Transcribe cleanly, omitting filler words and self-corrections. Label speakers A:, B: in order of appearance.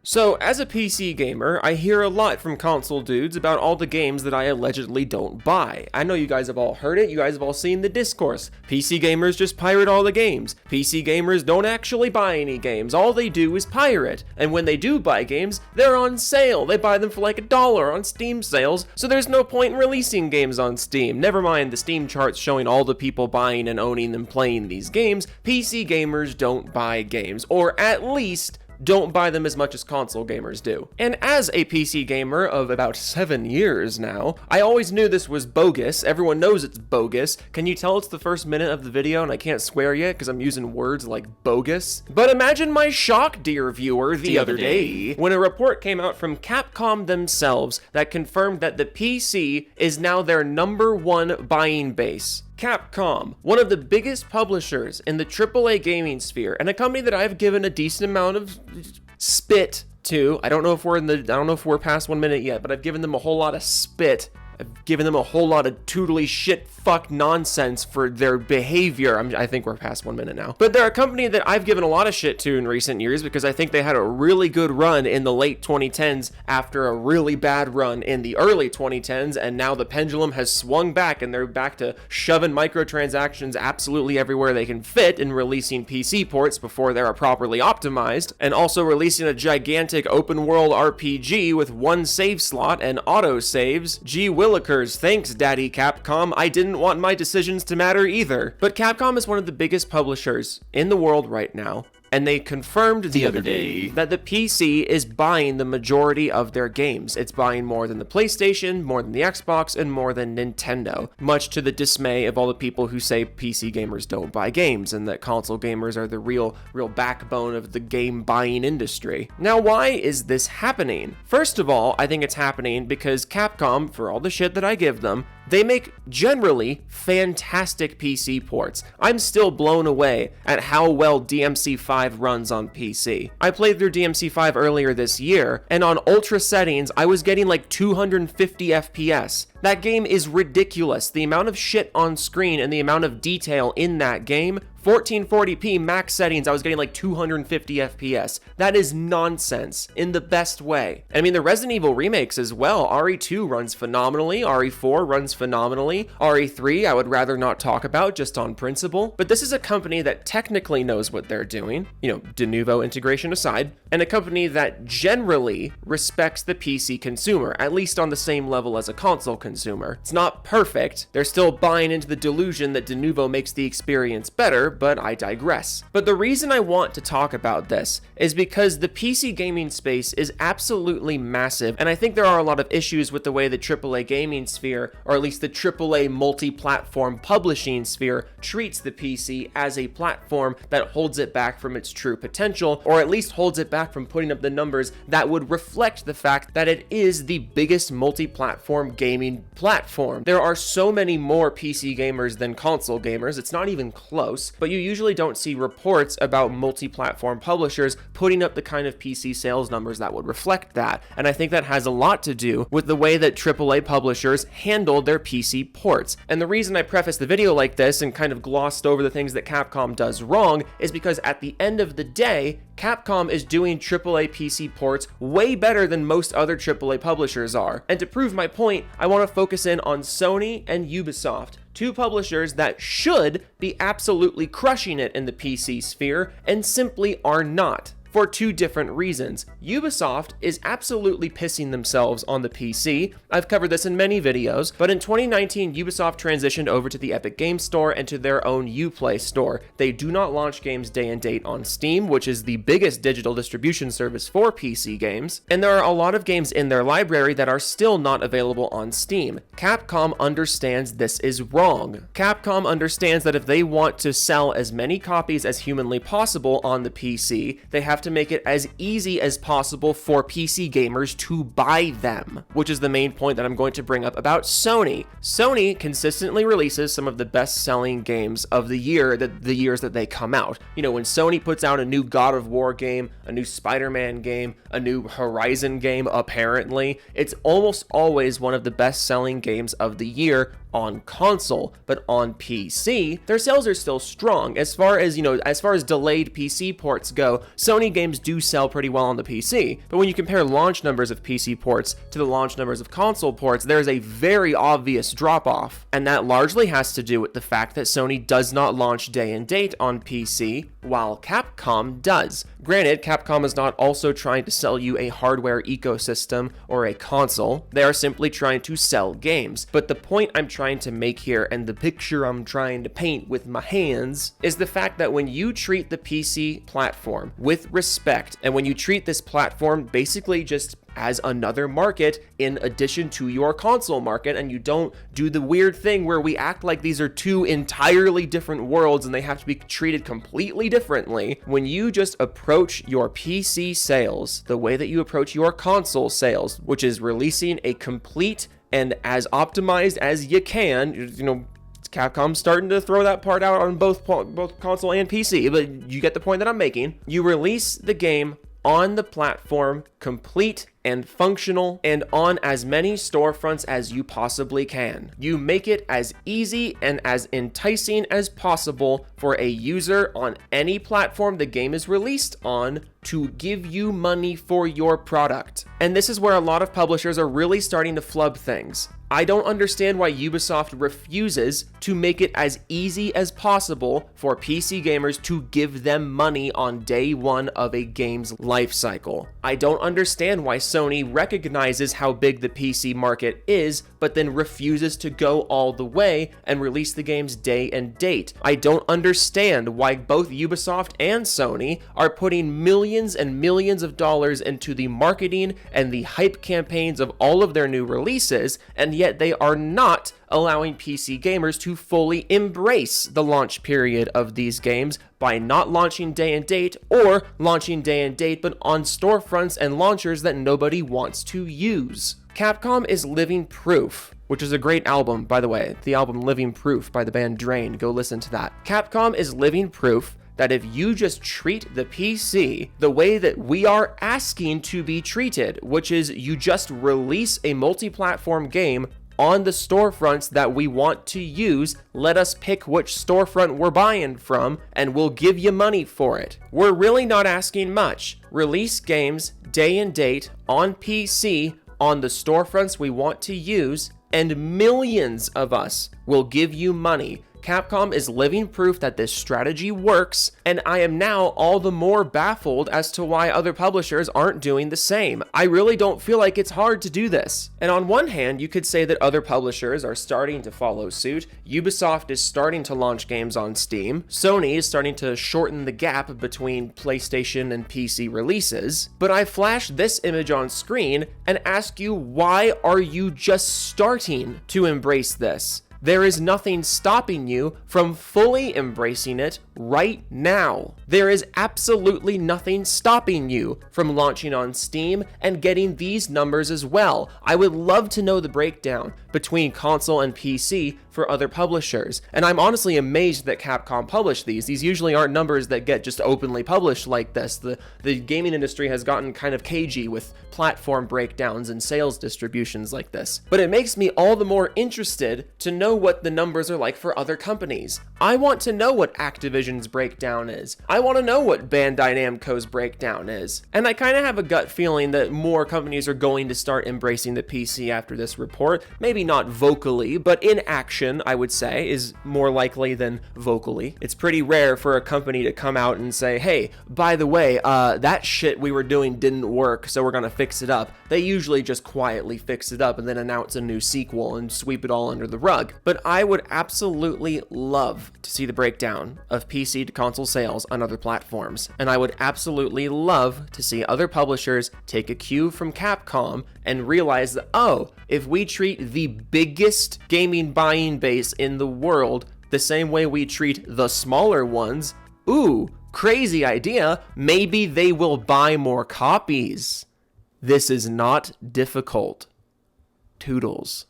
A: So, as a PC gamer, I hear a lot from console dudes about all the games that I allegedly don't buy. I know you guys have all heard it, you guys have all seen the discourse. PC gamers just pirate all the games. PC gamers don't actually buy any games, all they do is pirate. And when they do buy games, they're on sale. They buy them for like $1 on Steam sales, so there's no point in releasing games on Steam. Never mind the Steam charts showing all the people buying and owning and playing these games. PC gamers don't buy games, or at least don't buy them as much as console gamers do. And as a PC gamer of about 7 years now, I always knew this was bogus. Everyone knows it's bogus. Can you tell it's the first minute of the video and I can't swear yet because I'm using words like bogus? But imagine my shock, dear viewer, the other day when a report came out from Capcom themselves that confirmed that the PC is now their #1 buying base. Capcom, one of the biggest publishers in the AAA gaming sphere, and a company that I've given a decent amount of spit to. I don't know if we're past 1 minute yet, but I've given them a whole lot of spit. I've given them a whole lot of tootly shit fuck nonsense for their behavior. I think we're past 1 minute now. But they're a company that I've given a lot of shit to in recent years because I think they had a really good run in the late 2010s after a really bad run in the early 2010s, and now the pendulum has swung back and they're back to shoving microtransactions absolutely everywhere they can fit and releasing PC ports before they're properly optimized, and also releasing a gigantic open world RPG with 1 save slot and auto saves. Gee willikers, thanks Daddy Capcom, I didn't want my decisions to matter either. But Capcom is one of the biggest publishers in the world right now, and they confirmed the other day that the PC is buying the majority of their games. It's buying more than the PlayStation, more than the Xbox, and more than Nintendo, much to the dismay of all the people who say PC gamers don't buy games and that console gamers are the real backbone of the game buying industry. Now, why is this happening? First of all, I think it's happening because Capcom, for all the shit that I give them, they make generally fantastic PC ports. I'm still blown away at how well DMC5 runs on PC. I played through DMC5 earlier this year, and on ultra settings, I was getting like 250 FPS. That game is ridiculous. The amount of shit on screen and the amount of detail in that game, 1440p max settings, I was getting like 250 FPS. That is nonsense in the best way. I mean, the Resident Evil remakes as well. RE2 runs phenomenally. RE4 runs phenomenally. RE3, I would rather not talk about just on principle. But this is a company that technically knows what they're doing, de novo integration aside, and a company that generally respects the PC consumer, at least on the same level as a console consumer. It's not perfect. They're still buying into the delusion that de novo makes the experience better, but I digress. But the reason I want to talk about this is because the PC gaming space is absolutely massive, and I think there are a lot of issues with the way the AAA gaming sphere, or at least the AAA multi-platform publishing sphere, treats the PC as a platform that holds it back from its true potential, or at least holds it back from putting up the numbers that would reflect the fact that it is the biggest multi-platform gaming platform. There are so many more PC gamers than console gamers, it's not even close, but you usually don't see reports about multi-platform publishers putting up the kind of PC sales numbers that would reflect that, and I think that has a lot to do with the way that AAA publishers handle their PC ports. And the reason I prefaced the video like this and kind of glossed over the things that Capcom does wrong is because at the end of the day, Capcom is doing AAA PC ports way better than most other AAA publishers are. And to prove my point, I want to focus in on Sony and Ubisoft, two publishers that should be absolutely crushing it in the PC sphere and simply are not, for two different reasons. Ubisoft is absolutely pissing themselves on the PC. I've covered this in many videos, but in 2019, Ubisoft transitioned over to the Epic Games Store and to their own Uplay store. They do not launch games day and date on Steam, which is the biggest digital distribution service for PC games, and there are a lot of games in their library that are still not available on Steam. Capcom understands this is wrong. Capcom understands that if they want to sell as many copies as humanly possible on the PC, they have to make it as easy as possible for PC gamers to buy them, which is the main point that I'm going to bring up about Sony. Sony consistently releases some of the best-selling games of the year, the years that they come out. When Sony puts out a new God of War game, a new Spider-Man game, a new Horizon game, apparently, it's almost always one of the best-selling games of the year on console, but on PC, their sales are still strong. As far as delayed PC ports go, Sony games do sell pretty well on the PC, but when you compare launch numbers of PC ports to the launch numbers of console ports, there's a very obvious drop-off, and that largely has to do with the fact that Sony does not launch day and date on PC, while Capcom does. Granted, Capcom is not also trying to sell you a hardware ecosystem or a console, they are simply trying to sell games. But the point I'm trying to make here, and the picture I'm trying to paint with my hands, is the fact that when you treat the PC platform with respect, and when you treat this platform basically just as another market in addition to your console market, and you don't do the weird thing where we act like these are two entirely different worlds and they have to be treated completely differently. When you just approach your PC sales the way that you approach your console sales, which is releasing a complete and as optimized as you can, Capcom's starting to throw that part out on both console and PC, but you get the point that I'm making. You release the game on the platform, complete and functional, and on as many storefronts as you possibly can. You make it as easy and as enticing as possible for a user on any platform the game is released on to give you money for your product. And this is where a lot of publishers are really starting to flub things. I don't understand why Ubisoft refuses to make it as easy as possible for PC gamers to give them money on day one of a game's life cycle. I don't understand why Sony recognizes how big the PC market is, but then refuses to go all the way and release the game's day and date. I don't understand why both Ubisoft and Sony are putting millions and millions of dollars into the marketing and the hype campaigns of all of their new releases, and yet they are not allowing PC gamers to fully embrace the launch period of these games by not launching day and date, or launching day and date but on storefronts and launchers that nobody wants to use. Capcom is living proof, which is a great album, by the way. The album Living Proof by the band Drain. Go listen to that. Capcom is living proof that if you just treat the PC the way that we are asking to be treated, which is you just release a multi-platform game on the storefronts that we want to use, let us pick which storefront we're buying from, and we'll give you money for it. We're really not asking much. Release games day and date on PC on the storefronts we want to use, and millions of us will give you money. Capcom is living proof that this strategy works, and I am now all the more baffled as to why other publishers aren't doing the same. I really don't feel like it's hard to do this. And on one hand, you could say that other publishers are starting to follow suit. Ubisoft is starting to launch games on Steam. Sony is starting to shorten the gap between PlayStation and PC releases. But I flash this image on screen and ask you, why are you just starting to embrace this? There is nothing stopping you from fully embracing it right now. There is absolutely nothing stopping you from launching on Steam and getting these numbers as well. I would love to know the breakdown between console and PC for other publishers, and I'm honestly amazed that Capcom published these. These usually aren't numbers that get just openly published like this. The gaming industry has gotten kind of cagey with platform breakdowns and sales distributions like this. But it makes me all the more interested to know what the numbers are like for other companies. I want to know what Activision's breakdown is. I want to know what Bandai Namco's breakdown is. And I kind of have a gut feeling that more companies are going to start embracing the PC after this report. Maybe not vocally, but in action, I would say, is more likely than vocally. It's pretty rare for a company to come out and say, hey, by the way, that shit we were doing didn't work, so we're gonna fix it up. They usually just quietly fix it up and then announce a new sequel and sweep it all under the rug. But I would absolutely love to see the breakdown of PC to console sales on other platforms. And I would absolutely love to see other publishers take a cue from Capcom and realize that, oh, if we treat the biggest gaming buying base in the world the same way we treat the smaller ones, ooh, crazy idea, maybe they will buy more copies. This is not difficult. Toodles.